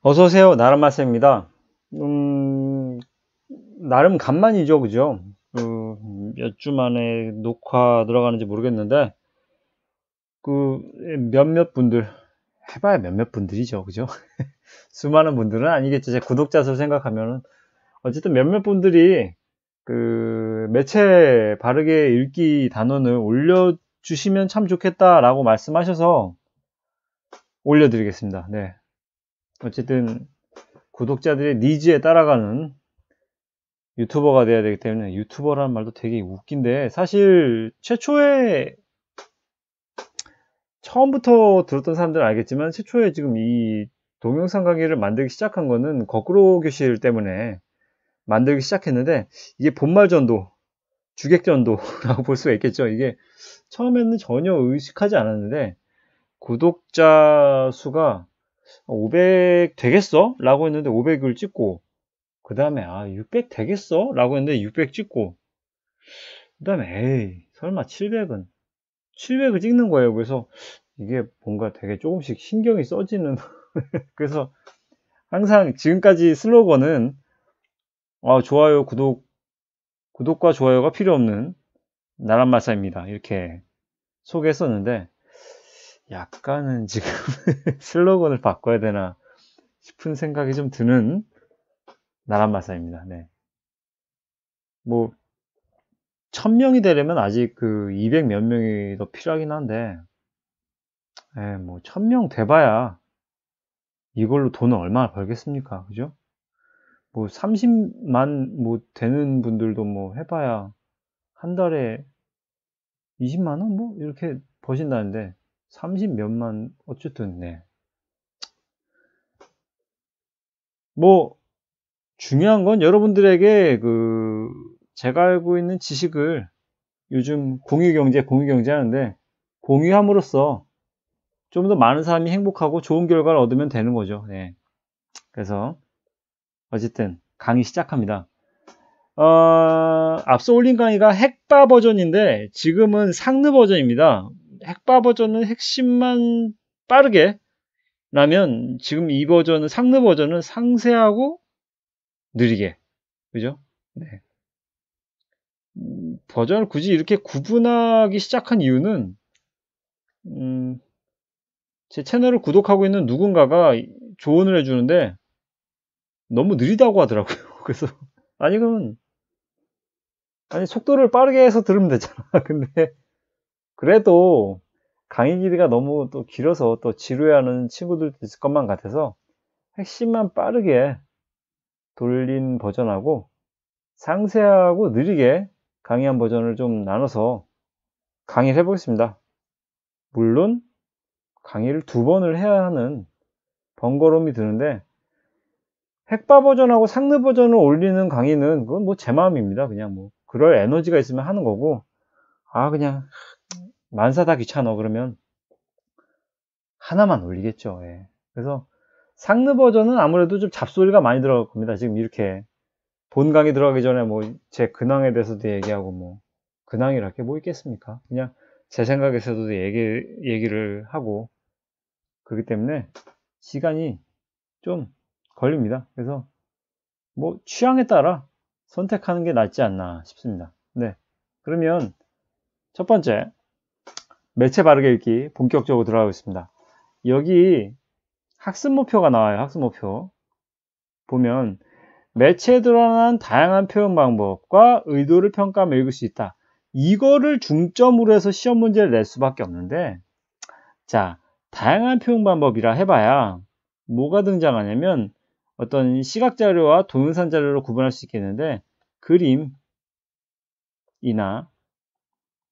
어서오세요. 나름마스입니다. 나름 간만이죠, 그죠? 몇 주 만에 녹화 들어가는지 모르겠는데, 그, 몇몇 분들, 해봐야 몇몇 분들이죠, 그죠? 수많은 분들은 아니겠죠. 제 구독자 수 생각하면은. 어쨌든 몇몇 분들이, 매체 바르게 읽기 단원을 올려주시면 참 좋겠다라고 말씀하셔서 올려드리겠습니다. 네. 어쨌든, 구독자들의 니즈에 따라가는 유튜버가 돼야 되기 때문에 유튜버라는 말도 되게 웃긴데 사실 최초에 처음부터 들었던 사람들은 알겠지만 최초에 지금 이 동영상 강의를 만들기 시작한 거는 거꾸로 교실 때문에 만들기 시작했는데 이게 본말전도 주객전도라고 볼 수가 있겠죠. 이게 처음에는 전혀 의식하지 않았는데 구독자 수가 500 되겠어? 라고 했는데 500을 찍고 그 다음에 600 되겠어? 라고 했는데 600 찍고 그 다음에 에이 설마 700을 찍는 거예요. 그래서 이게 뭔가 되게 조금씩 신경이 써지는 그래서 항상 지금까지 슬로건은 좋아요 구독과 좋아요가 필요 없는 나란마사입니다 이렇게 소개했었는데 약간은 지금 슬로건을 바꿔야 되나 싶은 생각이 좀 드는 나란마사입니다. 네. 뭐 1000명이 되려면 아직 200 몇 명이 더 필요하긴 한데 뭐 1000명 돼봐야 이걸로 돈을 얼마나 벌겠습니까? 그죠? 뭐 30만 뭐 되는 분들도 뭐 해봐야 한 달에 20만 원 뭐 이렇게 버신다는데 30 몇만 어쨌든 네. 뭐 중요한 건 여러분들에게 제가 알고 있는 지식을 요즘 공유경제 하는데 공유함으로써 좀 더 많은 사람이 행복하고 좋은 결과를 얻으면 되는 거죠. 네. 그래서 어쨌든 강의 시작합니다. 앞서 올린 강의가 핵바 버전인데 지금은 상느 버전입니다. 핵바 버전은 핵심만 빠르게 라면 지금 이 버전은 상느 버전은 상세하고 느리게 그죠? 네. 버전을 굳이 이렇게 구분하기 시작한 이유는 제 채널을 구독하고 있는 누군가가 조언을 해주는데 너무 느리다고 하더라고요. 그래서 그러면 속도를 빠르게 해서 들으면 되잖아. 근데 그래도 강의 길이가 너무 또 길어서 또 지루해하는 친구들도 있을 것만 같아서 핵심만 빠르게 돌린 버전하고 상세하고 느리게 강의한 버전을 좀 나눠서 강의를 해보겠습니다. 물론 강의를 2번을 해야 하는 번거로움이 드는데 핵바 버전하고 상느 버전을 올리는 강의는 그건 뭐 제 마음입니다. 그냥 뭐 그럴 에너지가 있으면 하는 거고 그냥 만사 다 귀찮아 그러면 하나만 올리겠죠. 예. 그래서 상느 버전은 아무래도 좀 잡소리가 많이 들어갈 겁니다. 지금 이렇게 본 강의 들어가기 전에 뭐 제 근황에 대해서도 얘기하고 뭐 근황이랄 게 뭐 있겠습니까? 그냥 제 생각에서도 얘기를 하고 그렇기 때문에 시간이 좀 걸립니다. 그래서 뭐 취향에 따라 선택하는 게 낫지 않나 싶습니다. 네. 그러면 첫 번째 매체 바르게 읽기 본격적으로 들어가겠습니다. 여기 학습 목표가 나와요. 학습 목표 보면 매체에 드러난 다양한 표현 방법과 의도를 평가하며 읽을 수 있다. 이거를 중점으로 해서 시험 문제를 낼 수밖에 없는데 자, 다양한 표현 방법이라 해봐야 뭐가 등장하냐면 어떤 시각 자료와 동영상 자료로 구분할 수 있겠는데 그림이나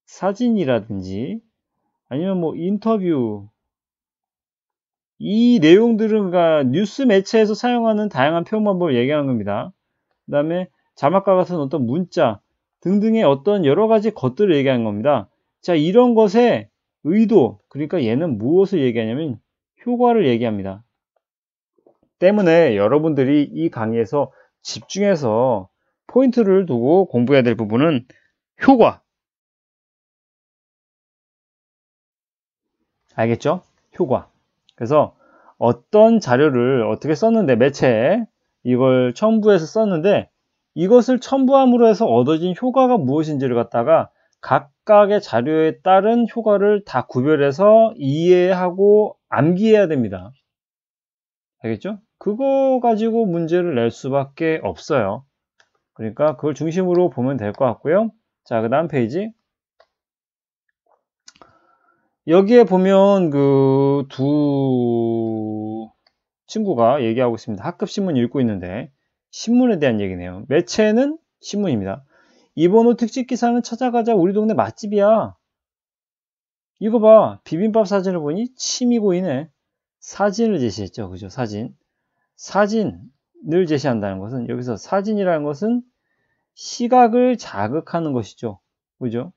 사진이라든지 아니면 뭐 인터뷰 이 내용들은 뉴스 매체에서 사용하는 다양한 표현 방법을 얘기하는 겁니다. 그 다음에 자막과 같은 어떤 문자 등등의 어떤 여러 가지 것들을 얘기하는 겁니다. 자, 이런 것의 의도, 그러니까 얘는 무엇을 얘기하냐면 효과를 얘기합니다. 때문에 여러분들이 이 강의에서 집중해서 포인트를 두고 공부해야 될 부분은 효과. 알겠죠? 효과. 그래서 어떤 자료를 어떻게 썼는데, 매체에 이걸 첨부해서 썼는데, 이것을 첨부함으로 해서 얻어진 효과가 무엇인지를 갖다가 각각의 자료에 따른 효과를 다 구별해서 이해하고 암기해야 됩니다. 알겠죠? 그거 가지고 문제를 낼 수밖에 없어요. 그러니까 그걸 중심으로 보면 될 것 같고요. 자, 그 다음 페이지. 여기에 보면 그 두 친구가 얘기하고 있습니다. 학급 신문 읽고 있는데, 신문에 대한 얘기네요. 매체는 신문입니다. 이번 호 특집 기사는 찾아가자 우리 동네 맛집이야. 이거 봐. 비빔밥 사진을 보니 침이 고이네. 사진을 제시했죠. 그죠? 사진을 제시한다는 것은, 여기서 사진이라는 것은 시각을 자극하는 것이죠. 그죠?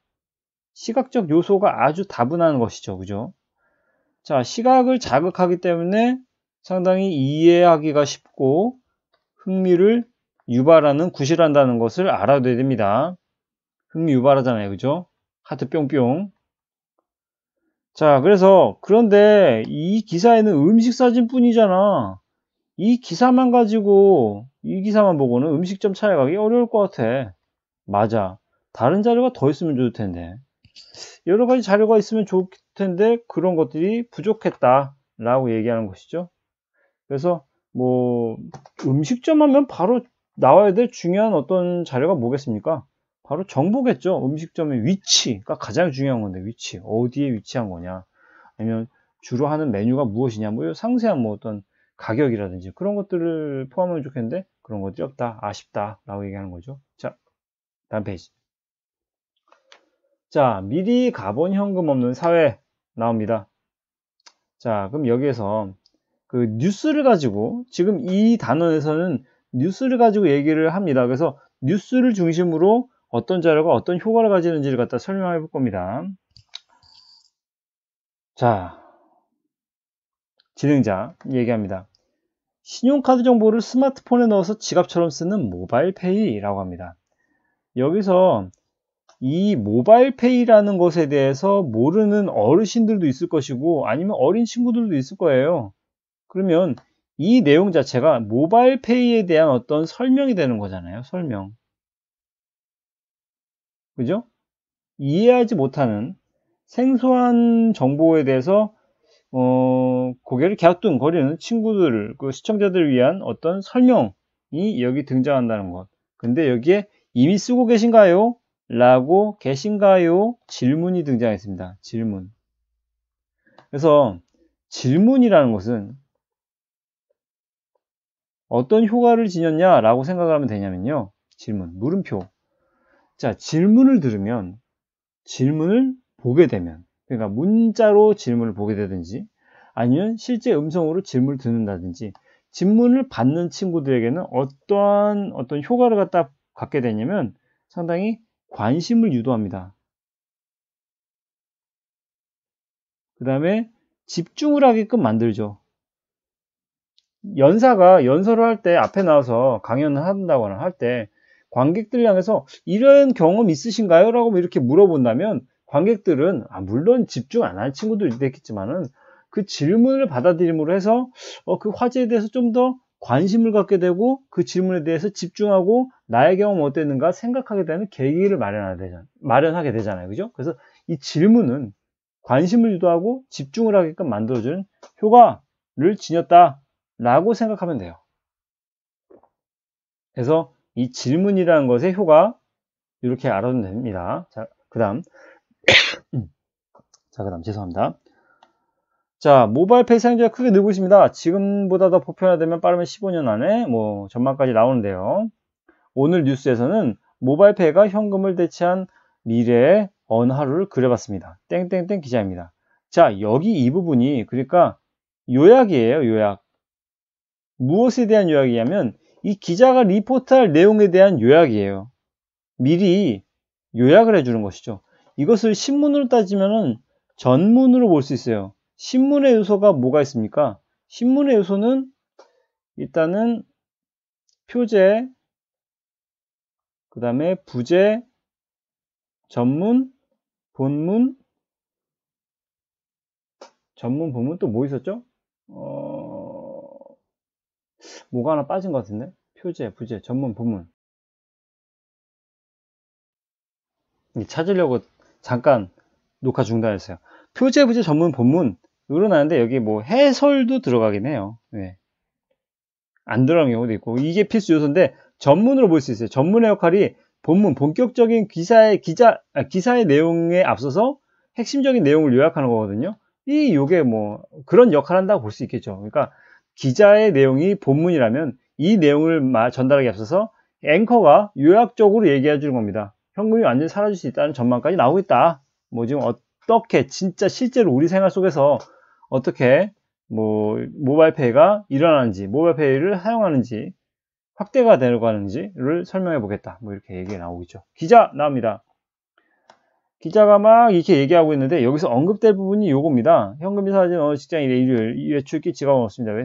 시각적 요소가 아주 다분한 것이죠. 그죠? 자, 시각을 자극하기 때문에 상당히 이해하기가 쉽고 흥미를 유발하는, 구실한다는 것을 알아둬야 됩니다. 흥미 유발하잖아요. 그죠? 하트 뿅뿅. 자, 그래서 그런데 이 기사에는 음식 사진뿐이잖아. 이 기사만 가지고, 이 기사만 보고는 음식점 찾아가기 어려울 것 같아. 맞아. 다른 자료가 더 있으면 좋을 텐데. 여러 가지 자료가 있으면 좋을 텐데 그런 것들이 부족했다라고 얘기하는 것이죠. 그래서 뭐 음식점 하면 바로 나와야 될 중요한 어떤 자료가 뭐겠습니까? 바로 정보겠죠. 음식점의 위치가 가장 중요한 건데, 위치. 어디에 위치한 거냐. 아니면 주로 하는 메뉴가 무엇이냐. 뭐 상세한 뭐 어떤 가격이라든지 그런 것들을 포함하면 좋겠는데 그런 것들이 없다. 아쉽다라고 얘기하는 거죠. 자, 다음 페이지. 자, 미리 가본 현금 없는 사회 나옵니다. 자, 그럼 여기에서 그 뉴스를 가지고, 지금 이 단원에서는 뉴스를 가지고 얘기를 합니다. 그래서 뉴스를 중심으로 어떤 자료가 어떤 효과를 가지는지를 갖다 설명해 볼 겁니다. 자, 진행자 얘기합니다. 신용카드 정보를 스마트폰에 넣어서 지갑처럼 쓰는 모바일페이라고 합니다. 여기서 이 모바일페이라는 것에 대해서 모르는 어르신들도 있을 것이고 아니면 어린 친구들도 있을 거예요. 그러면 이 내용 자체가 모바일페이에 대한 어떤 설명이 되는 거잖아요. 설명. 그죠? 이해하지 못하는 생소한 정보에 대해서 고개를 갸우뚱거리는 친구들, 그 시청자들을 위한 어떤 설명이 여기 등장한다는 것. 근데 여기에 이미 쓰고 계신가요? 라고 계신가요? 질문이 등장했습니다. 질문. 그래서 질문이라는 것은 어떤 효과를 지녔냐라고 생각을 하면 되냐면요. 질문, 물음표. 자, 질문을 들으면, 질문을 보게 되면, 그러니까 문자로 질문을 보게 되든지 아니면 실제 음성으로 질문을 듣는다든지, 질문을 받는 친구들에게는 어떠한 어떤 효과를 갖게 되냐면 상당히 관심을 유도합니다. 그 다음에 집중을 하게끔 만들죠. 연사가 연설을 할 때 앞에 나와서 강연을 한다거나 할 때 관객들 향해서 이런 경험 있으신가요? 라고 이렇게 물어본다면 관객들은 물론 집중 안 할 친구들도 있겠지만은 그 질문을 받아들임으로 해서 그 화제에 대해서 좀 더 관심을 갖게 되고 그 질문에 대해서 집중하고 나의 경험 어땠는가 생각하게 되는 계기를 마련하게 되잖아요. 그죠? 그래서 이 질문은 관심을 유도하고 집중을 하게끔 만들어주는 효과를 지녔다 라고 생각하면 돼요. 그래서 이 질문이라는 것의 효과 이렇게 알아두면 됩니다. 자, 그 다음 죄송합니다. 자, 모바일페이 사용자가 크게 늘고 있습니다. 지금보다 더 보편화되면 빠르면 15년 안에 뭐 전망까지 나오는데요. 오늘 뉴스에서는 모바일페이가 현금을 대체한 미래의 어느 하루를 그려봤습니다. 땡땡땡 기자입니다. 자, 여기 이 부분이 그러니까 요약이에요. 요약. 무엇에 대한 요약이냐면 이 기자가 리포트할 내용에 대한 요약이에요. 미리 요약을 해주는 것이죠. 이것을 신문으로 따지면 전문으로 볼 수 있어요. 신문의 요소가 뭐가 있습니까? 신문의 요소는 일단은 표제, 그 다음에 부제, 전문, 본문, 또 뭐 있었죠? 뭐가 하나 빠진 것 같은데? 표제, 부제, 전문, 부문. 찾으려고 잠깐 녹화 중단했어요. 표제, 부제, 전문, 본문 늘어나는데 여기 뭐 해설도 들어가긴 해요. 네. 안 들어가는 경우도 있고 이게 필수 요소인데 전문으로 볼 수 있어요. 전문의 역할이 본문, 본격적인 기사의 내용에 앞서서 핵심적인 내용을 요약하는 거거든요. 요게 뭐 그런 역할을 한다고 볼 수 있겠죠. 그러니까 기자의 내용이 본문이라면 이 내용을 전달하기 앞서서 앵커가 요약적으로 얘기해 주는 겁니다. 현금이 완전히 사라질 수 있다는 전망까지 나오고 있다. 뭐 지금 어떻게 진짜 실제로 우리 생활 속에서 어떻게 뭐 모바일페이가 일어나는지, 모바일페이를 사용하는지, 확대가 되려고 하는지를 설명해 보겠다. 뭐 이렇게 얘기가 나오겠죠. 기자 나옵니다. 기자가 막 이렇게 얘기하고 있는데 여기서 언급될 부분이 요겁니다. 현금이 사라진 어느 직장인 일요일 외출길 지갑을 얻습니다. 왜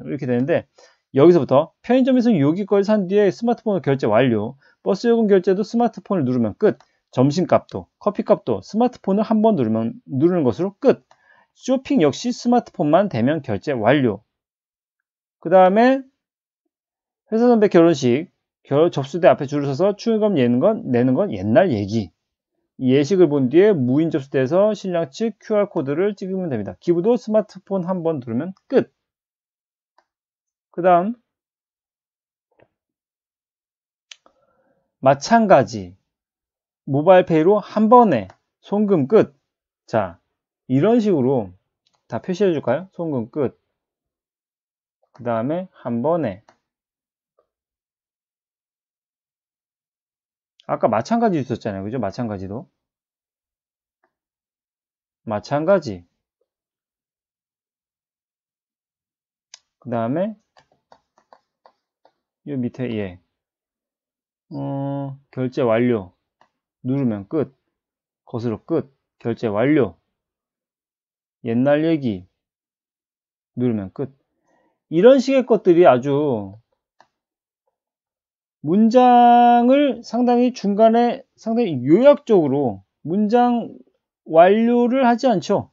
이렇게 되는데 여기서부터 편의점에서 요깃거리 산 뒤에 스마트폰으로 결제 완료. 버스 요금 결제도 스마트폰을 누르면 끝. 점심값도 커피값도 스마트폰을 한 번 누르는 것으로 끝. 쇼핑 역시 스마트폰만 되면 결제 완료. 그 다음에 회사 선배 결혼식 접수대 앞에 줄을 서서 축의금 내는 건 옛날 얘기. 예식을 본 뒤에 무인 접수대에서 신랑 측 QR코드를 찍으면 됩니다. 기부도 스마트폰 한 번 누르면 끝. 그 다음 마찬가지 모바일페이로 한 번에 송금 끝. 자, 이런 식으로 다 표시해 줄까요? 송금 끝. 그 다음에 한 번에 아까 마찬가지 있었잖아요. 그죠? 마찬가지도 마찬가지. 그 다음에 이 밑에 예. 결제 완료 누르면 끝. 거슬러 끝. 결제 완료. 옛날 얘기 누르면 끝. 이런 식의 것들이 아주 문장을 중간에 상당히 요약적으로 문장 완료를 하지 않죠.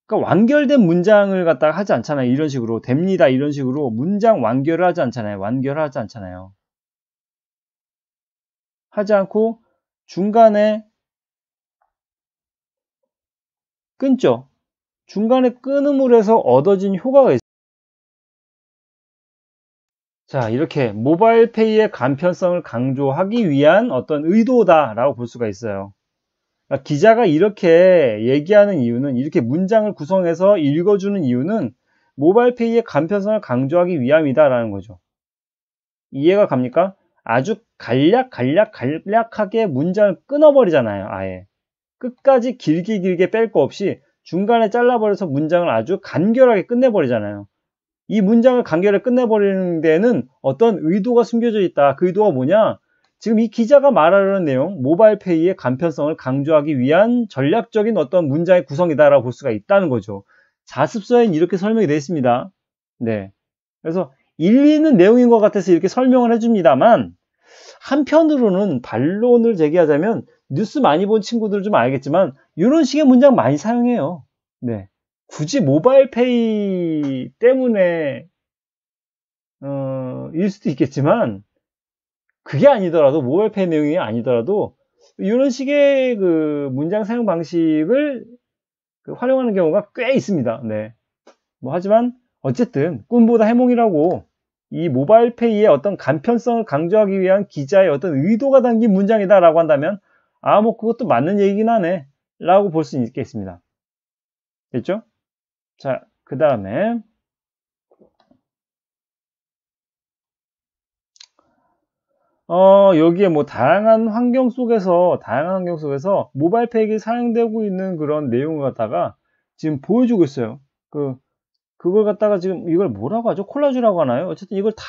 그러니까 완결된 문장을 갖다가 하지 않잖아요. 이런 식으로 됩니다. 이런 식으로 문장 완결을 하지 않잖아요. 완결을 하지 않잖아요. 하지 않고 중간에 끊죠. 중간에 끊음으로 해서 얻어진 효과가 있어요. 자, 이렇게 모바일페이의 간편성을 강조하기 위한 어떤 의도다라고 볼 수가 있어요. 그러니까 기자가 이렇게 얘기하는 이유는, 이렇게 문장을 구성해서 읽어주는 이유는 모바일페이의 간편성을 강조하기 위함이다라는 거죠. 이해가 갑니까? 아주 간략하게 문장을 끊어버리잖아요. 아예. 끝까지 길게 뺄 거 없이 중간에 잘라버려서 문장을 아주 간결하게 끝내버리잖아요. 이 문장을 간결하게 끝내버리는 데는 어떤 의도가 숨겨져 있다. 그 의도가 뭐냐? 지금 이 기자가 말하려는 내용, 모바일페이의 간편성을 강조하기 위한 전략적인 어떤 문장의 구성이다라고 볼 수가 있다는 거죠. 자습서에는 이렇게 설명이 되어 있습니다. 네. 그래서 일리 있는 내용인 것 같아서 이렇게 설명을 해줍니다만, 한편으로는 반론을 제기하자면, 뉴스 많이 본 친구들 좀 알겠지만, 이런 식의 문장 많이 사용해요. 네. 굳이 모바일페이 때문에 일 수도 있겠지만 그게 아니더라도 모바일페이 내용이 아니더라도 이런 식의 그 문장 사용 방식을 활용하는 경우가 꽤 있습니다. 네. 뭐 하지만 어쨌든 꿈보다 해몽이라고 이 모바일페이의 어떤 간편성을 강조하기 위한 기자의 어떤 의도가 담긴 문장이다라고 한다면 뭐 그것도 맞는 얘기긴 하네 라고 볼 수 있겠습니다. 됐죠? 자, 그 다음에 여기에 뭐 다양한 환경 속에서 모바일페이가 사용되고 있는 그런 내용을 갖다가 지금 보여주고 있어요. 그걸 갖다가 지금 이걸 뭐라고 하죠? 콜라주라고 하나요? 어쨌든 이걸 다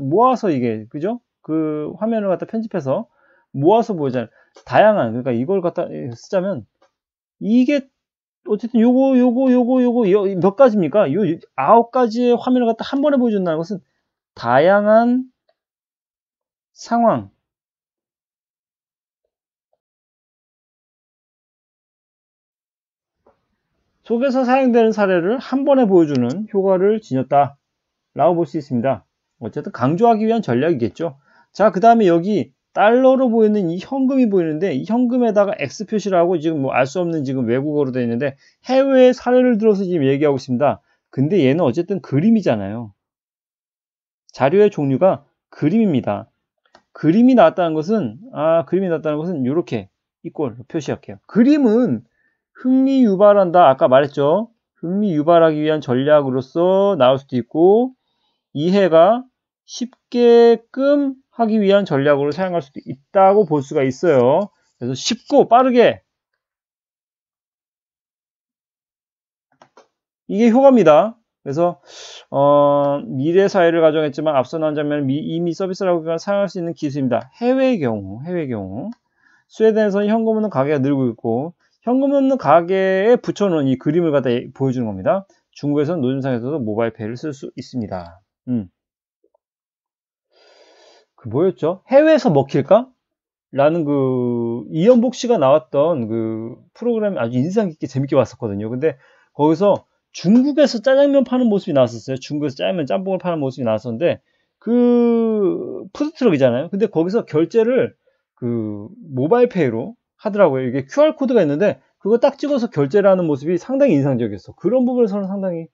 모아서 이게, 그죠? 그 화면을 갖다 편집해서 모아서 보여잖아요. 다양한, 그러니까 이걸 갖다 쓰자면 이게 어쨌든 요거 몇 가지입니까? 요 9가지의 화면을 갖다 한 번에 보여준다는 것은 다양한 상황, 속에서 사용되는 사례를 한 번에 보여주는 효과를 지녔다. 라고 볼 수 있습니다. 어쨌든 강조하기 위한 전략이겠죠. 자, 그 다음에 여기 달러로 보이는 이 현금이 보이는데 이 현금에다가 X 표시를 하고 지금 뭐 알 수 없는 지금 외국어로 되어 있는데 해외 사례를 들어서 지금 얘기하고 있습니다. 근데 얘는 어쨌든 그림이잖아요. 자료의 종류가 그림입니다. 그림이 나왔다는 것은 이렇게 이꼴 표시할게요. 그림은 흥미 유발한다. 아까 말했죠. 흥미 유발하기 위한 전략으로서 나올 수도 있고 이해가 쉽게끔 하기 위한 전략으로 사용할 수도 있다고 볼 수가 있어요. 그래서 쉽고 빠르게 이게 효과입니다. 그래서 미래 사회를 가정했지만 앞서 나온 장면은 이미 서비스라고 사용할 수 있는 기술입니다. 해외의 경우 스웨덴에서는 현금 없는 가게가 늘고 있고 현금 없는 가게에 붙여놓은 이 그림을 갖다 보여주는 겁니다. 중국에서는 노점상에서도 모바일페이를 쓸 수 있습니다. 그 뭐였죠? 해외에서 먹힐까? 라는 그 이연복 씨가 나왔던 그 프로그램 아주 인상 깊게 재밌게 봤었거든요. 근데 거기서 중국에서 짜장면 파는 모습이 나왔었어요. 중국에서 짜장면 짬뽕을 파는 모습이 나왔었는데 그 푸드트럭이잖아요. 근데 거기서 결제를 그 모바일페이로 하더라고요. 이게 QR코드가 있는데 그거 딱 찍어서 결제를 하는 모습이 상당히 인상적이었어. 그런 부분에서는 상당히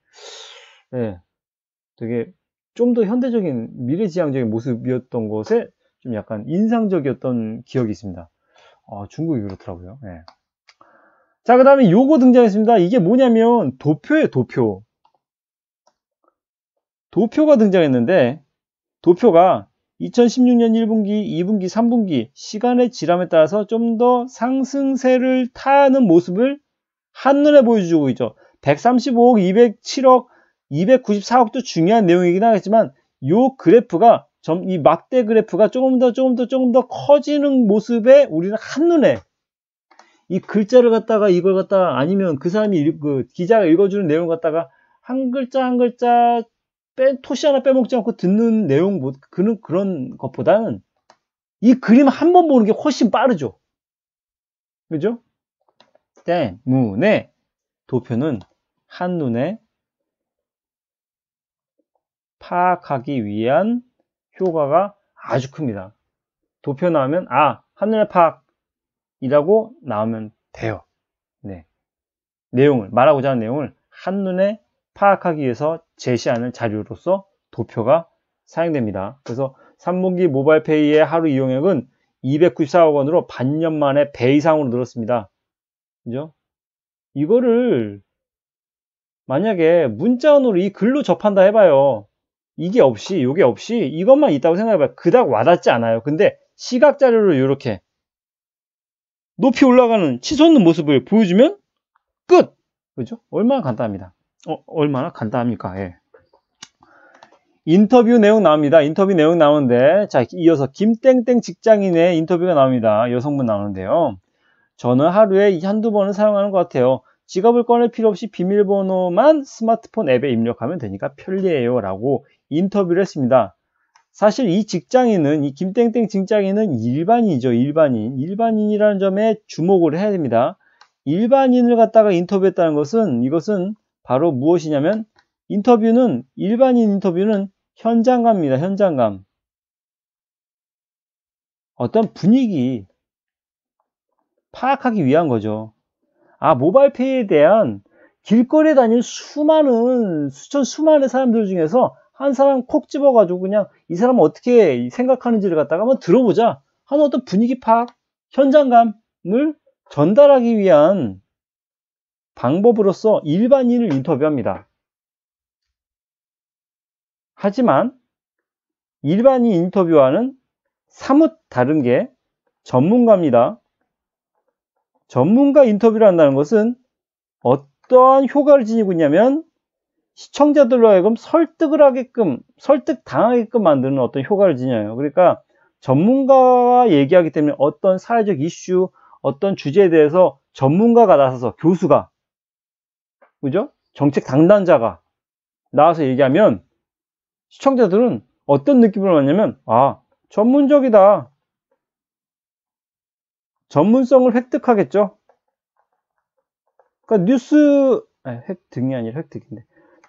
되게 좀 더 현대적인 미래지향적인 모습이었던 것에 좀 약간 인상적이었던 기억이 있습니다. 중국이 그렇더라고요. 자, 그 다음에 요거 등장했습니다. 이게 뭐냐면 도표예요. 도표가 등장했는데 도표가 2016년 1분기, 2분기, 3분기 시간의 지람에 따라서 좀 더 상승세를 타는 모습을 한눈에 보여주고 있죠. 135억, 207억, 294억도 중요한 내용이긴 하겠지만 요 그래프가 이 막대 그래프가 조금 더 커지는 모습에 우리는 한눈에 이 글자를 갖다가 이걸 갖다가 아니면 그 사람이 그 기자가 읽어주는 내용을 갖다가 한 글자 한 글자 토시 하나 빼먹지 않고 듣는 내용 그런 것보다는 이 그림 한 번 보는 게 훨씬 빠르죠. 그죠? 때문에 도표는 한눈에 파악하기 위한 효과가 아주 큽니다. 도표 나오면 한눈에 파악이라고 나오면 돼요. 말하고자 하는 내용을 한눈에 파악하기 위해서 제시하는 자료로서 도표가 사용됩니다. 그래서 3분기 모바일페이의 하루 이용액은 294억 원으로 반년 만에 배 이상으로 늘었습니다. 그죠? 이거를 만약에 문자원으로 이 글로 접한다 해봐요. 요게 없이 이것만 있다고 생각해봐요. 그닥 와닿지 않아요. 근데 시각 자료로 이렇게 높이 올라가는 치솟는 모습을 보여주면 끝! 그죠? 얼마나 간단합니다. 얼마나 간단합니까? 인터뷰 내용 나옵니다. 인터뷰 내용 나오는데, 자, 이어서 김땡땡 직장인의 인터뷰가 나옵니다. 여성분 나오는데요. 저는 하루에 한두 번은 사용하는 것 같아요. 지갑을 꺼낼 필요 없이 비밀번호만 스마트폰 앱에 입력하면 되니까 편리해요. 라고 인터뷰를 했습니다. 사실 이 김땡땡 직장인은 일반인이죠. 일반인이라는 점에 주목을 해야 됩니다. 일반인을 갖다가 인터뷰했다는 것은 이것은 바로 무엇이냐면 일반인 인터뷰는 현장감입니다. 현장감. 어떤 분위기 파악하기 위한 거죠. 모바일페이에 대한 길거리에 다니는 수많은 사람들 중에서 한 사람 콕 집어가지고 그냥 이 사람은 어떻게 생각하는지를 갖다가 한번 들어보자 하는 어떤 분위기 파악, 현장감을 전달하기 위한 방법으로서 일반인을 인터뷰합니다. 하지만 일반인 인터뷰와는 사뭇 다른 게 전문가입니다. 전문가 인터뷰를 한다는 것은 어떠한 효과를 지니고 있냐면 시청자들로 하여금 설득당하게끔 만드는 어떤 효과를 지녀요. 그러니까 전문가와 얘기하기 때문에 어떤 사회적 이슈, 어떤 주제에 대해서 전문가가 나서서 교수가, 그죠? 정책 담당자가 나와서 얘기하면 시청자들은 어떤 느낌을 받냐면 전문적이다. 전문성을 획득하겠죠. 그러니까 획득이 아니라 획득인데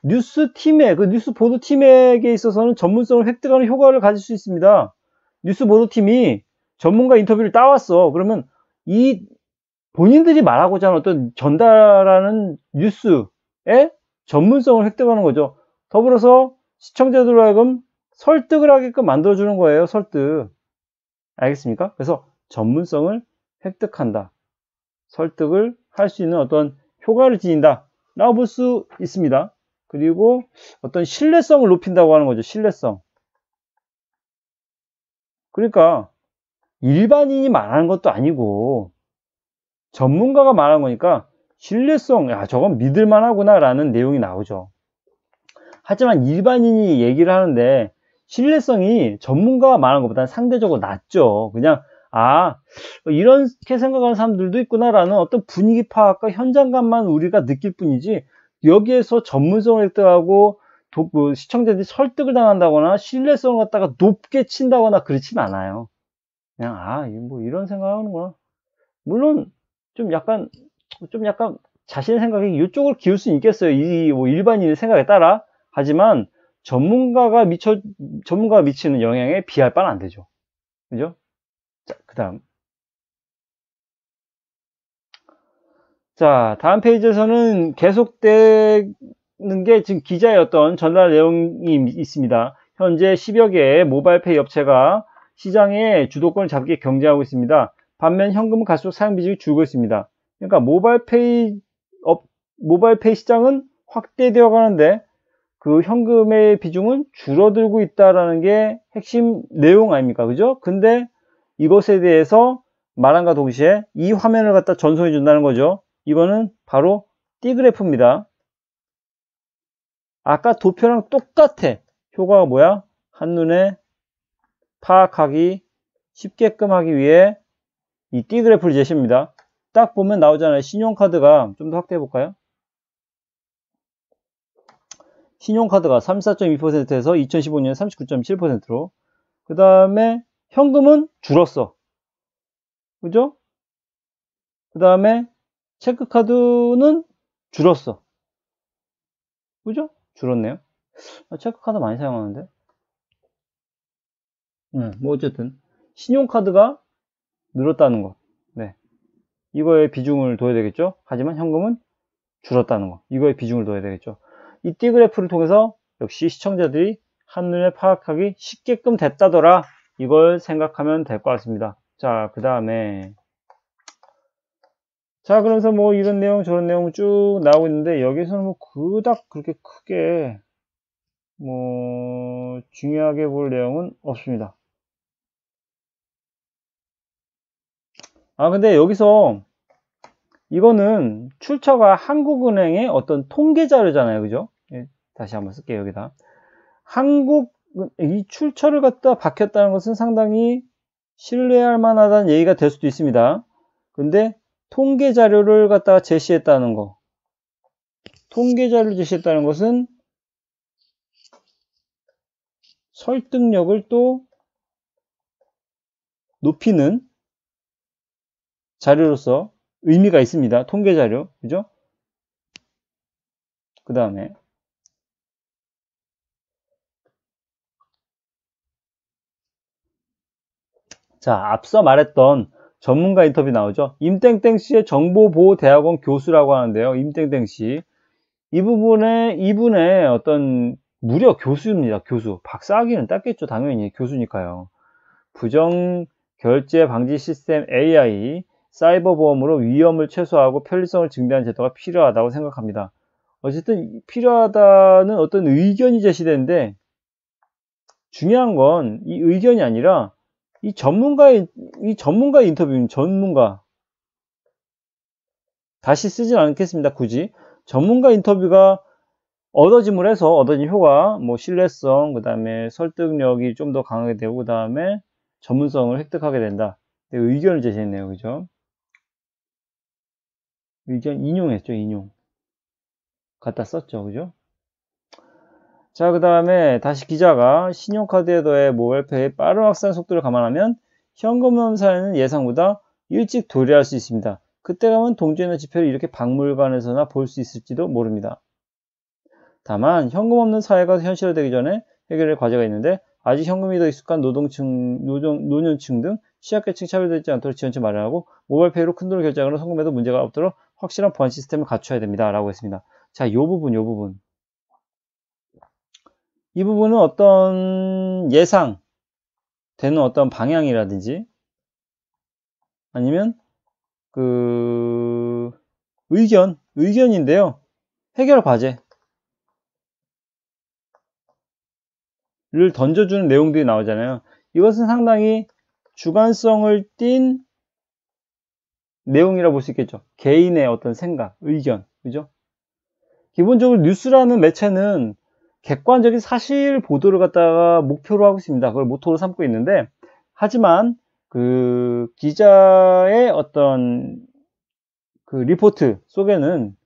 뉴스 팀에, 그 뉴스 보도 팀에게 있어서는 전문성을 획득하는 효과를 가질 수 있습니다. 뉴스 보도 팀이 전문가 인터뷰를 따왔어. 그러면 이 본인들이 말하고자 하는 어떤 전달하는 뉴스의 전문성을 획득하는 거죠. 더불어서 시청자들로 하여금 설득을 하게끔 만들어주는 거예요. 설득. 알겠습니까? 그래서 전문성을 획득한다. 설득을 할 수 있는 어떤 효과를 지닌다. 라고 볼 수 있습니다. 그리고 어떤 신뢰성을 높인다고 하는 거죠. 신뢰성. 그러니까 일반인이 말하는 것도 아니고 전문가가 말하는 거니까 신뢰성, 야, 저건 믿을만하구나 라는 내용이 나오죠. 하지만 일반인이 얘기를 하는데 신뢰성이 전문가가 말하는 것보다는 상대적으로 낮죠. 그냥 이렇게 생각하는 사람들도 있구나라는 어떤 분위기 파악과 현장감만 우리가 느낄 뿐이지 여기에서 전문성을 획득하고 시청자들이 설득을 당한다거나 신뢰성을 갖다가 높게 친다거나 그렇진 않아요. 그냥 뭐 이런 생각하는구나. 물론 좀 약간 자신의 생각이 이쪽을 기울 수 있겠어요. 뭐 일반인의 생각에 따라. 하지만 전문가가 미치는 영향에 비할 바는 안 되죠. 그죠? 자, 다음 페이지에서는 계속되는 게 지금 기자의 어떤 전달 내용이 있습니다. 현재 10여 개의 모바일페이 업체가 시장에 주도권을 잡기 경쟁하고 있습니다. 반면 현금은 갈수록 사용 비중이 줄고 있습니다. 그러니까 모바일페이 시장은 확대되어 가는데 그 현금의 비중은 줄어들고 있다라는 게 핵심 내용 아닙니까? 그죠? 근데 이것에 대해서 말함과 동시에 이 화면을 갖다 전송해 준다는 거죠. 이거는 바로 D그래프입니다. 아까 도표랑 똑같아. 효과가 뭐야? 한눈에 파악하기 쉽게끔 하기 위해 이 D그래프를 제시합니다. 딱 보면 나오잖아요. 신용카드가 좀 더 확대해 볼까요? 신용카드가 34.2%에서 2015년 39.7%로 그 다음에 현금은 줄었어. 그죠? 그 다음에 체크카드는 줄었어. 그죠? 줄었네요. 체크카드 많이 사용하는데. 뭐 어쨌든 신용카드가 늘었다는 거. 네. 이거에 비중을 둬야 되겠죠. 하지만 현금은 줄었다는 거. 이거에 비중을 둬야 되겠죠. 이 D그래프를 통해서 역시 시청자들이 한눈에 파악하기 쉽게끔 됐다더라. 이걸 생각하면 될 것 같습니다. 자, 그 다음에 그러면서 뭐 이런 내용 저런 내용 쭉 나오고 있는데 여기서는 뭐 그닥 그렇게 크게 뭐 중요하게 볼 내용은 없습니다. 근데 여기서 이거는 출처가 한국은행의 어떤 통계 자료잖아요. 그죠? 다시 한번 쓸게요. 여기다. 이 출처를 갖다 밝혔다는 것은 상당히 신뢰할 만하다는 얘기가 될 수도 있습니다. 근데 통계 자료를 갖다가 제시했다는 거. 통계 자료를 제시했다는 것은 설득력을 또 높이는 자료로서 의미가 있습니다. 통계 자료. 그죠? 그 다음에 앞서 말했던 전문가 인터뷰 나오죠. 임땡땡 씨의 정보보호대학원 교수라고 하는데요. 임땡땡 씨. 이분의 어떤 무려 교수입니다. 교수. 박사학위는 땄겠죠. 당연히 교수니까요. 부정 결제 방지 시스템 AI, 사이버 보험으로 위험을 최소화하고 편리성을 증대하는 제도가 필요하다고 생각합니다. 어쨌든 필요하다는 어떤 의견이 제시되는데 중요한 건 이 의견이 아니라 이 전문가 인터뷰는 전문가. 다시 쓰진 않겠습니다. 굳이. 전문가 인터뷰가 얻어짐을 해서 얻어진 효과, 뭐 신뢰성, 그 다음에 설득력이 좀 더 강하게 되고, 그 다음에 전문성을 획득하게 된다. 의견을 제시했네요. 그죠? 의견 인용했죠. 인용. 갖다 썼죠. 그죠? 자, 그 다음에 다시 기자가 신용카드에 더해 모바일페이의 빠른 확산 속도를 감안하면 현금화 사례는 예상보다 일찍 도래할 수 있습니다. 그때 가면 동전이나 지폐를 이렇게 박물관에서나 볼 수 있을지도 모릅니다. 다만 현금 없는 사회가 현실화되기 전에 해결할 과제가 있는데 아직 현금이 더 익숙한 노년층 등 취약계층 차별되지 않도록 지원책 마련하고 모바일페이로 큰돈을 결제하거나 송금해도 문제가 없도록 확실한 보안 시스템을 갖춰야 됩니다. 라고 했습니다. 자, 요 부분. 이 부분은 어떤 예상되는 어떤 방향이라든지 아니면 의견인데요. 해결 과제를 던져주는 내용들이 나오잖아요. 이것은 상당히 주관성을 띤 내용이라고 볼 수 있겠죠. 개인의 어떤 생각, 의견, 그죠? 기본적으로 뉴스라는 매체는 객관적인 사실 보도를 갖다가 목표로 하고 있습니다. 그걸 모토로 삼고 있는데, 하지만 그 기자의 어떤 그 리포트 속에는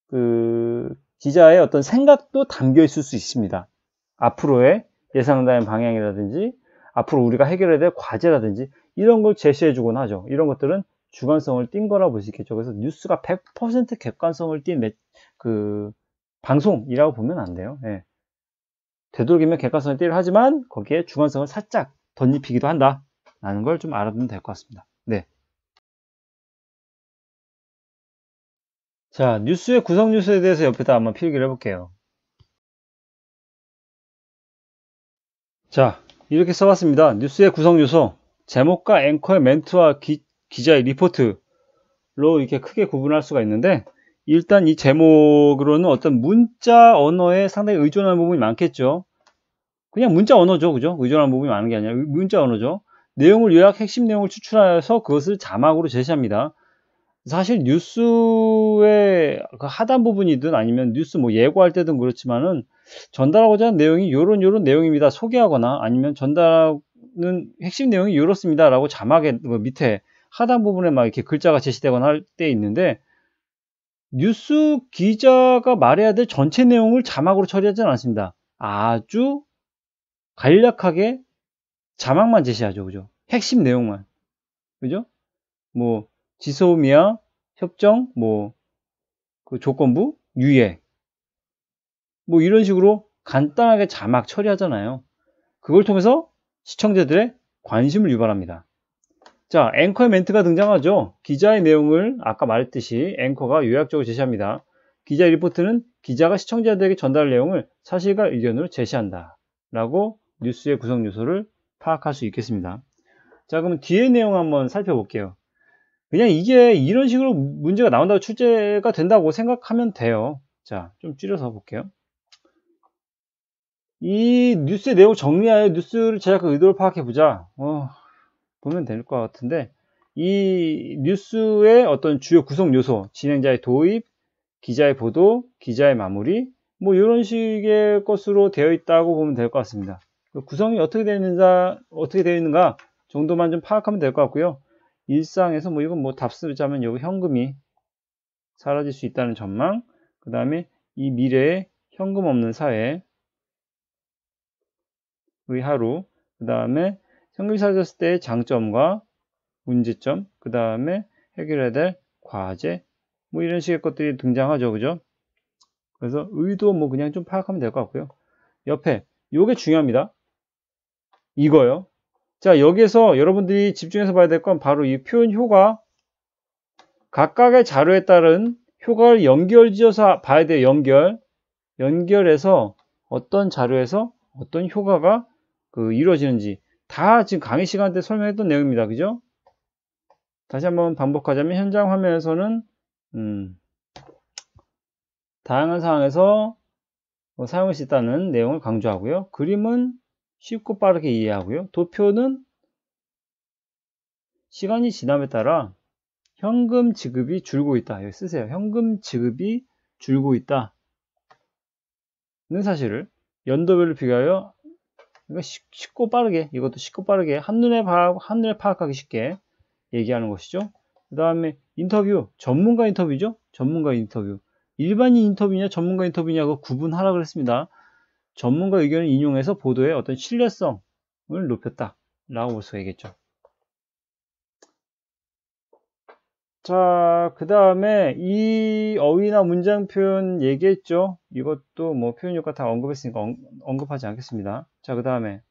그 기자의 어떤 생각도 담겨 있을 수 있습니다. 앞으로의 예상되는 방향이라든지 앞으로 우리가 해결해야 될 과제라든지 이런 걸 제시해 주곤 하죠. 이런 것들은 주관성을 띈 거라고 볼 수 있겠죠. 그래서 뉴스가 100% 객관성을 띈 그 방송이라고 보면 안 돼요. 예. 되도록이면 객관성을 띠려 하지만 거기에 주관성을 살짝 덧입히기도 한다 라는 걸 좀 알아두면 될 것 같습니다. 네. 자, 뉴스의 구성 요소에 대해서 옆에다 한번 필기를 해볼게요. 자, 이렇게 써봤습니다. 뉴스의 구성 요소, 제목과 앵커의 멘트와 기자의 리포트로 이렇게 크게 구분할 수가 있는데, 일단 이 제목으로는 어떤 문자 언어에 상당히 의존하는 부분이 많겠죠. 그냥 문자 언어죠, 그죠? 의존하는 부분이 많은 게 아니라 문자 언어죠. 내용을 요약, 핵심 내용을 추출해서 그것을 자막으로 제시합니다. 사실 뉴스의 그 하단 부분이든 아니면 뉴스 뭐 예고할 때든 그렇지만은 전달하고자 하는 내용이 요런 내용입니다. 소개하거나 아니면 전달하는 핵심 내용이 이렇습니다. 라고 자막에 밑에 하단 부분에 막 이렇게 글자가 제시되거나 할 때 있는데 뉴스 기자가 말해야 될 전체 내용을 자막으로 처리하지는 않습니다. 아주 간략하게 자막만 제시하죠. 그죠? 핵심 내용만. 그죠? 뭐 지소미아 협정 그 조건부 유예 뭐 이런 식으로 간단하게 자막 처리하잖아요. 그걸 통해서 시청자들의 관심을 유발합니다. 자, 앵커의 멘트가 등장하죠. 기자의 내용을 아까 말했듯이 앵커가 요약적으로 제시합니다. 기자 리포트는 기자가 시청자들에게 전달할 내용을 사실과 의견으로 제시한다 라고 뉴스의 구성 요소를 파악할 수 있겠습니다. 자, 그럼 뒤의 내용 한번 살펴볼게요. 그냥 이게 이런 식으로 문제가 나온다고 출제가 된다고 생각하면 돼요. 자, 좀 줄여서 볼게요. 이 뉴스의 내용을 정리하여 뉴스를 제작한 의도를 파악해보자. 보면 될 것 같은데, 이 뉴스의 어떤 주요 구성 요소, 진행자의 도입, 기자의 보도, 기자의 마무리, 뭐 이런 식의 것으로 되어 있다고 보면 될 것 같습니다. 구성이 어떻게 되어 있는가 정도만 좀 파악하면 될 것 같고요. 일상에서 뭐 이건 뭐 답 쓰자면 여기 현금이 사라질 수 있다는 전망, 그 다음에 이 미래에 현금 없는 사회의 하루, 그 다음에 현금이 사라졌을 때의 장점과 문제점, 그 다음에 해결해야 될 과제, 뭐 이런 식의 것들이 등장하죠. 그죠? 그래서 의도 뭐 그냥 좀 파악하면 될 것 같고요. 옆에 요게 중요합니다. 이거요. 자, 여기에서 여러분들이 집중해서 봐야 될 건 바로 이 표현 효과, 각각의 자료에 따른 효과를 연결지어서 봐야 돼요. 연결해서 어떤 자료에서 어떤 효과가 이루어지는지 다 지금 강의 시간 때 설명했던 내용입니다. 그죠? 다시 한번 반복하자면 현장 화면에서는 다양한 상황에서 사용할 수 있다는 내용을 강조하고요. 그림은 쉽고 빠르게 이해하고요. 도표는 시간이 지남에 따라 현금 지급이 줄고 있다. 여기 쓰세요. 현금 지급이 줄고 있다는 사실을 연도별로 비교하여 쉽고 빠르게, 이것도 쉽고 빠르게 한눈에 파악하기 쉽게 얘기하는 것이죠. 그 다음에 인터뷰, 전문가 인터뷰죠. 전문가 인터뷰. 일반인 인터뷰냐 전문가 인터뷰냐 그 구분하라 그랬습니다. 전문가 의견을 인용해서 보도의 어떤 신뢰성을 높였다 라고 볼 수가 있겠죠. 자, 그 다음에 이 어휘나 문장 표현 얘기했죠. 이것도 뭐 표현 효과 다 언급했으니까 언급하지 않겠습니다. 자, 그 다음에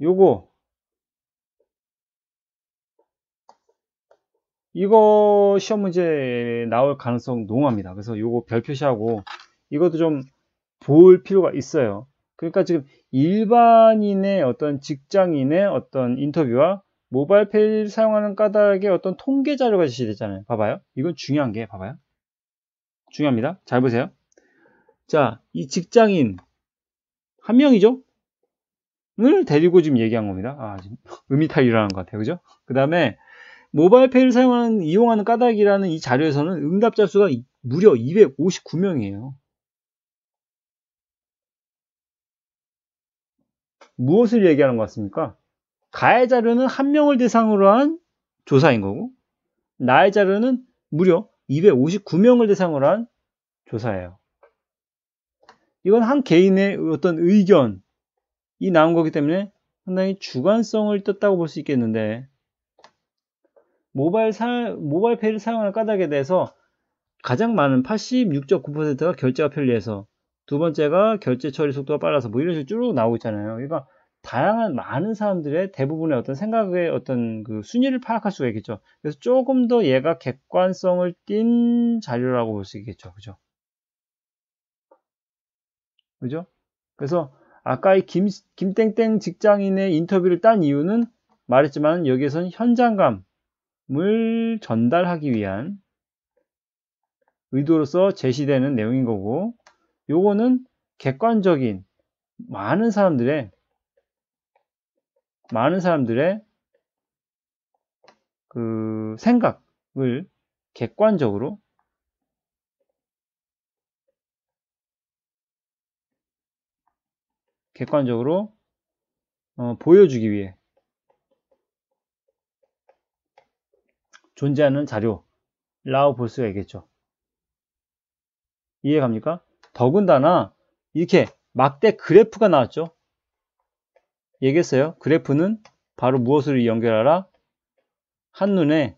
요거 이거 시험 문제 나올 가능성 농후합니다. 그래서 요거 별 표시하고 이것도 좀 볼 필요가 있어요. 그러니까 지금 일반인의 어떤 직장인의 어떤 인터뷰와 모바일 페이를 사용하는 까닭의 어떤 통계 자료가 제시됐잖아요. 봐봐요. 이건 중요한 게 봐봐요. 중요합니다. 잘 보세요. 자, 이 직장인 한 명이죠? 을 데리고 지금 얘기한 겁니다. 아, 지금 의미탈이 일어나는 것 같아요. 그죠? 그 다음에 모바일 페이를 이용하는 까닭이라는 이 자료에서는 응답자 수가 무려 259명이에요. 무엇을 얘기하는 것 같습니까? 가해 자료는 한 명을 대상으로 한 조사인 거고, 나의 자료는 무려 259명을 대상으로 한 조사예요. 이건 한 개인의 어떤 의견이 나온 거기 때문에 상당히 주관성을 떴다고 볼 수 있겠는데, 모바일 페이를 사용하는 까닭에 대해서 가장 많은 86.9%가 결제가 편리해서, 두 번째가 결제 처리 속도가 빨라서 뭐 이런 식으로 쭉 나오고 있잖아요. 그러니까 다양한 많은 사람들의 대부분의 어떤 생각의 어떤 그 순위를 파악할 수가 있겠죠. 그래서 조금 더 얘가 객관성을 띈 자료라고 볼 수 있겠죠. 그죠? 그죠? 그래서 아까 이 김땡땡 직장인의 인터뷰를 딴 이유는 말했지만 여기에서는 현장감을 전달하기 위한 의도로서 제시되는 내용인 거고, 요거는 객관적인 많은 사람들의 그 생각을 객관적으로 보여주기 위해 존재하는 자료라고 볼 수가 있겠죠. 이해갑니까? 더군다나 이렇게 막대 그래프가 나왔죠. 얘기했어요. 그래프는 바로 무엇을 연결하라? 한눈에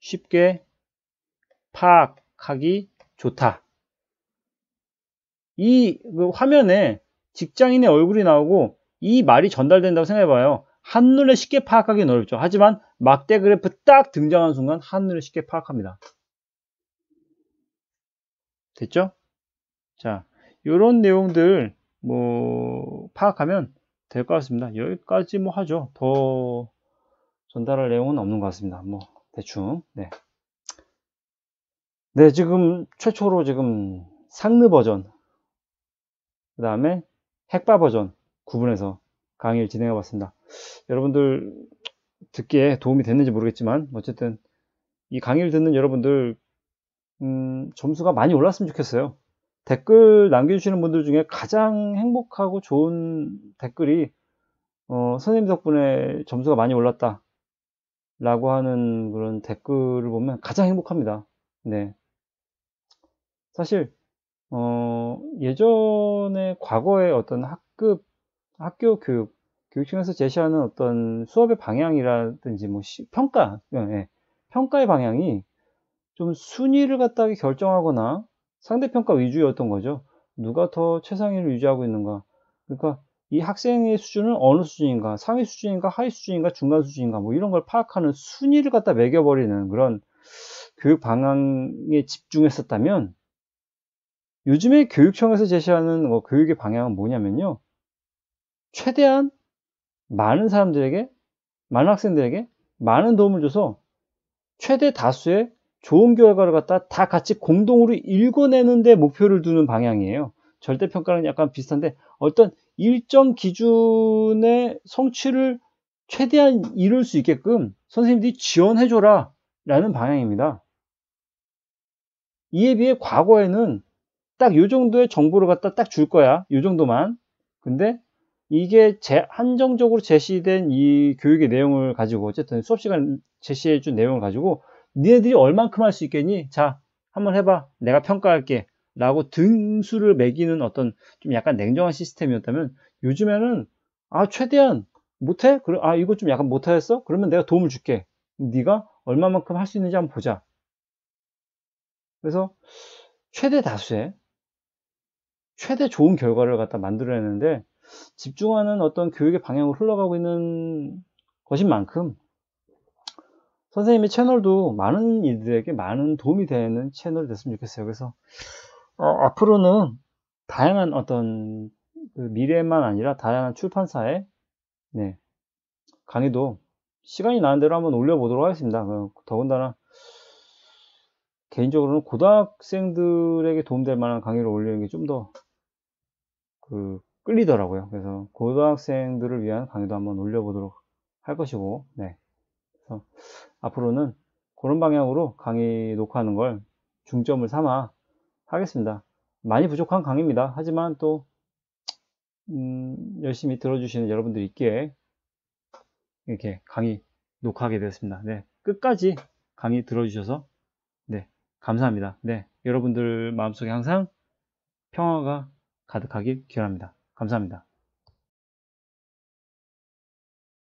쉽게 파악하기 좋다. 이 화면에 직장인의 얼굴이 나오고 이 말이 전달된다고 생각해봐요. 한눈에 쉽게 파악하기는 어렵죠. 하지만 막대 그래프 딱 등장하는 순간 한눈에 쉽게 파악합니다. 됐죠? 자, 이런 내용들 뭐 파악하면 될 것 같습니다. 여기까지 뭐 하죠. 더 전달할 내용은 없는 것 같습니다. 뭐 대충. 네. 네, 지금 최초로 지금 상느 버전, 그 다음에 핵바 버전 구분해서 강의를 진행해 봤습니다. 여러분들 듣기에 도움이 됐는지 모르겠지만 어쨌든 이 강의를 듣는 여러분들 점수가 많이 올랐으면 좋겠어요. 댓글 남겨주시는 분들 중에 가장 행복하고 좋은 댓글이 선생님 덕분에 점수가 많이 올랐다 라고 하는 그런 댓글을 보면 가장 행복합니다. 네. 사실 예전에 과거에 어떤 학교 교육청에서 제시하는 어떤 수업의 방향이라든지 뭐 평가의 방향이 좀 순위를 갖다가 결정하거나 상대평가 위주였던 거죠. 누가 더 최상위를 유지하고 있는가. 그러니까 이 학생의 수준은 어느 수준인가, 상위 수준인가, 하위 수준인가, 중간 수준인가, 뭐 이런 걸 파악하는 순위를 갖다 매겨버리는 그런 교육 방향에 집중했었다면, 요즘에 교육청에서 제시하는 교육의 방향은 뭐냐면요. 최대한 많은 학생들에게 많은 도움을 줘서 최대 다수의 좋은 결과를 갖다 다 같이 공동으로 읽어내는 데 목표를 두는 방향이에요. 절대평가는 약간 비슷한데 어떤 일정 기준의 성취를 최대한 이룰 수 있게끔 선생님들이 지원해줘라 라는 방향입니다. 이에 비해 과거에는 딱 요 정도의 정보를 갖다 딱 줄 거야. 요 정도만. 근데 이게 한정적으로 제시된 이 교육의 내용을 가지고 어쨌든 수업 시간 제시해 준 내용을 가지고 니네들이 얼만큼 할 수 있겠니? 자, 한번 해봐. 내가 평가할게. 라고 등수를 매기는 어떤 좀 약간 냉정한 시스템이었다면 요즘에는 최대한 못해? 그래, 아, 이거 좀 약간 못하겠어? 그러면 내가 도움을 줄게. 네가 얼마만큼 할 수 있는지 한번 보자. 그래서 최대 다수의 최대 좋은 결과를 갖다 만들어내는데 집중하는 어떤 교육의 방향으로 흘러가고 있는 것인 만큼 선생님의 채널도 많은 이들에게 많은 도움이 되는 채널이 됐으면 좋겠어요. 그래서 앞으로는 다양한 어떤 그 미래만 아니라 다양한 출판사의 네, 강의도 시간이 나는 대로 한번 올려보도록 하겠습니다. 더군다나 개인적으로는 고등학생들에게 도움될 만한 강의를 올리는 게 좀 더 끌리더라고요. 그래서 고등학생들을 위한 강의도 한번 올려보도록 할 것이고, 네. 그래서 앞으로는 그런 방향으로 강의 녹화하는 걸 중점을 삼아 하겠습니다. 많이 부족한 강의입니다. 하지만 또 열심히 들어주시는 여러분들이 있기에 이렇게 강의 녹화하게 되었습니다. 네, 끝까지 강의 들어주셔서 네, 감사합니다. 네, 여러분들 마음속에 항상 평화가 가득하길 기원합니다. 감사합니다.